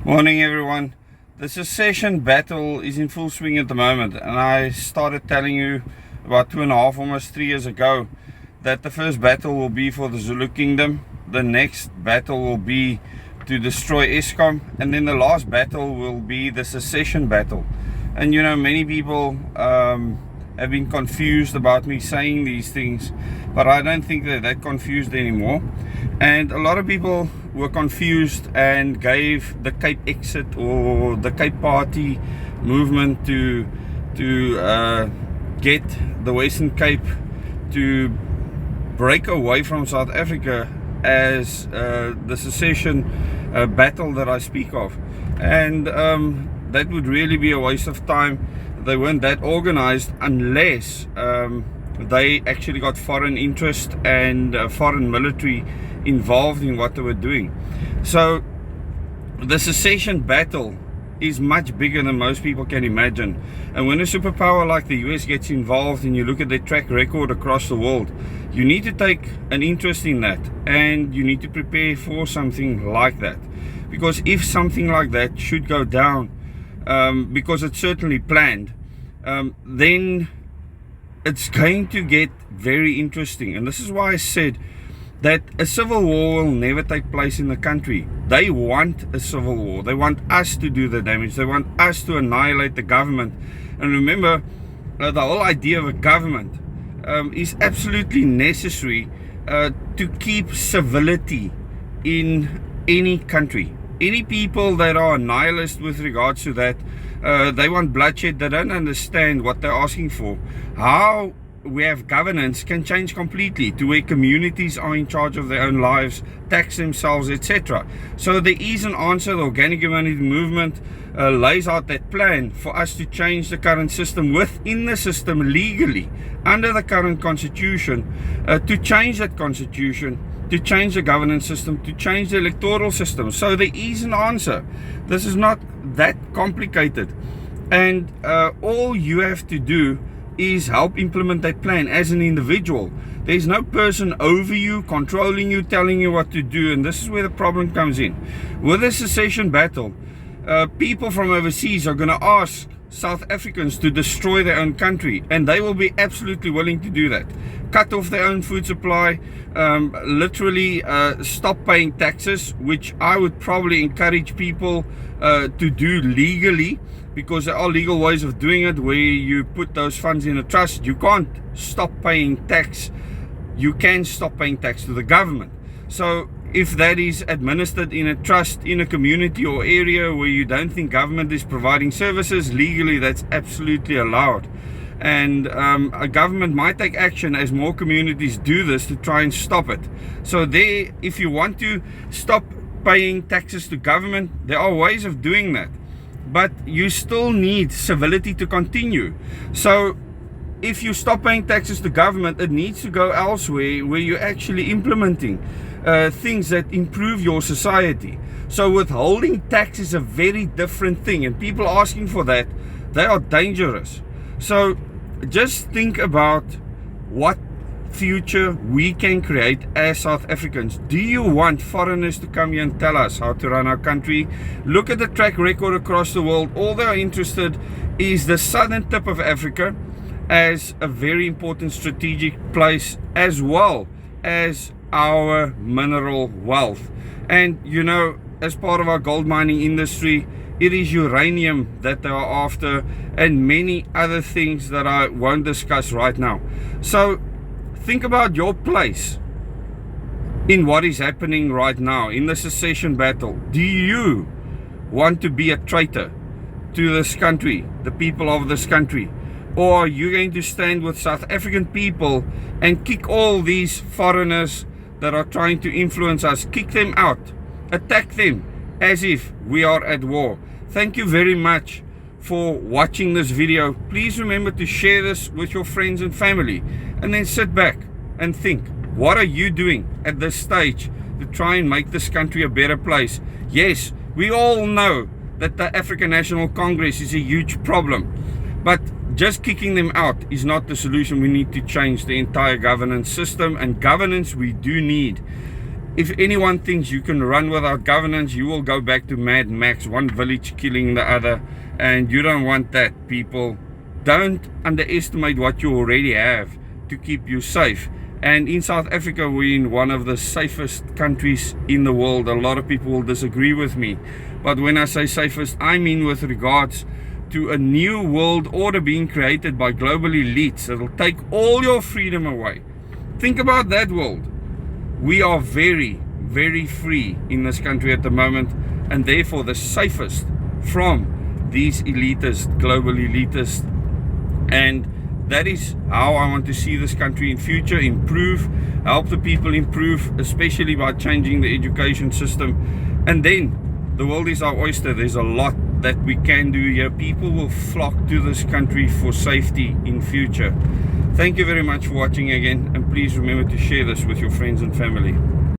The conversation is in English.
Morning everyone. The secession battle is in full swing at the moment, and I started telling you about 2.5, almost 3 years ago, that the first battle will be for the Zulu kingdom, the next battle will be to destroy Eskom, and then the last battle will be the secession battle. And many people have been confused about me saying these things, but I don't think they're that confused anymore. And a lot of people were confused and gave the Cape Exit or the Cape Party movement to get the Western Cape to break away from South Africa as the secession battle that I speak of. And that would really be a waste of time. They weren't that organized unless they actually got foreign interest and foreign military involved in what they were doing. So the secession battle is much bigger than most people can imagine. And when a superpower like the US gets involved and you look at their track record across the world, you need to take an interest in that, and you need to prepare for something like that. Because if something like that should go down, because it's certainly planned, then it's going to get very interesting. And this is why I said that a civil war will never take place in the country. They want a civil war. They want us to do the damage. They want us to annihilate the government. And remember, the whole idea of a government is absolutely necessary to keep civility in any country. Any people that are nihilist with regards to that, they want bloodshed, they don't understand what they're asking for. How we have governance can change completely to where communities are in charge of their own lives, tax themselves, etc. So there is an answer. The organic humanity movement lays out that plan for us to change the current system within the system legally under the current constitution, to change that constitution, to change the governance system, to change the electoral system. So there is an answer. This is not that complicated, and all you have to do is help implement that plan as an individual. There's no person over you, controlling you, telling you what to do. And this is where the problem comes in. With the secession battle, people from overseas are going to ask South Africans to destroy their own country, and they will be absolutely willing to do that. Cut off their own food supply, literally stop paying taxes, which I would probably encourage people to do legally, because there are legal ways of doing it where you put those funds in a trust. You can't stop paying tax. You can stop paying tax to the government. So if that is administered in a trust in a community or area where you don't think government is providing services, legally that's absolutely allowed. And a government might take action as more communities do this to try and stop it. So there, if you want to stop paying taxes to government, there are ways of doing that. But you still need civility to continue. So if you stop paying taxes to government, it needs to go elsewhere where you're actually implementing things that improve your society. So withholding tax is a very different thing, and people asking for that, they are dangerous. So just think about what future we can create as South Africans. Do you want foreigners to come here and tell us how to run our country? Look at the track record across the world. All they are interested is the southern tip of Africa as a very important strategic place, as well as our mineral wealth. And as part of our gold mining industry, it is uranium that they are after, and many other things that I won't discuss right now. So think about your place in what is happening right now in the secession battle. Do you want to be a traitor to this country, the people of this country? Or are you going to stand with South African people and kick all these foreigners that are trying to influence us, kick them out, attack them as if we are at war? Thank you very much for watching this video. Please remember to share this with your friends and family, and then sit back and think, what are you doing at this stage to try and make this country a better place? Yes, we all know that the African National Congress is a huge problem, but just kicking them out is not the solution. We need to change the entire governance system, and governance we do need. if anyone thinks you can run without governance, you will go back to Mad Max, one village killing the other, and you don't want that, people. Don't underestimate what you already have to keep you safe. And in South Africa, we're in one of the safest countries in the world. A lot of people will disagree with me, but when I say safest, I mean with regards to a new world order being created by global elites that will take all your freedom away. Think about that world. We are very, very free in this country at the moment, and therefore the safest from these elitists, global elitists. And that is how I want to see this country in future improve, help the people improve, especially by changing the education system. And then the world is our oyster. There's a lot that we can do here. People will flock to this country for safety in future. Thank you very much for watching again, and please remember to share this with your friends and family.